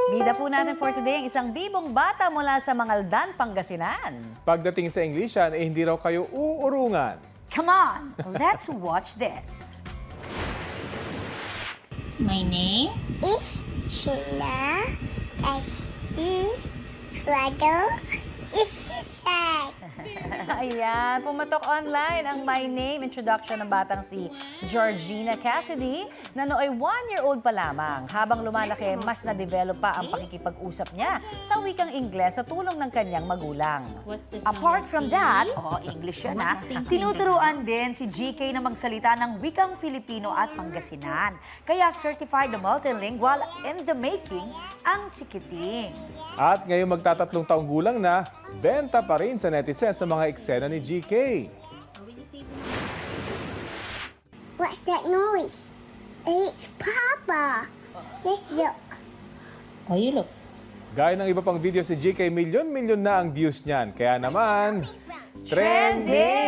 Bida po natin for today ang isang bibong bata mula sa Mangaldan, Pangasinan. Pagdating sa Englishan, hindi raw kayo uurungan. Come on, let's watch this. My name? is Sheila Cassie Rado Sisisay. Ayan, pumatok online ang My Name introduction ng batang si Georgina Cassidy na nooy 1-year-old pa lamang. Habang lumalaki, mas na-develop pa ang pakikipag-usap niya sa wikang Ingles sa tulong ng kanyang magulang. Apart from that, English yan tinuturuan din si GK na magsalita ng wikang Filipino at Pangasinan. Kaya certified na multilingual in the making ang chikiting. At ngayon magtatatlong taong gulang na, benta pa rin sa netizens sa mga eksena ni GK. What's that noise? It's Papa. Let's look. Oh, you look. Gaya ng iba pang video si GK, milyon-milyon na ang views niyan. Kaya naman, trending!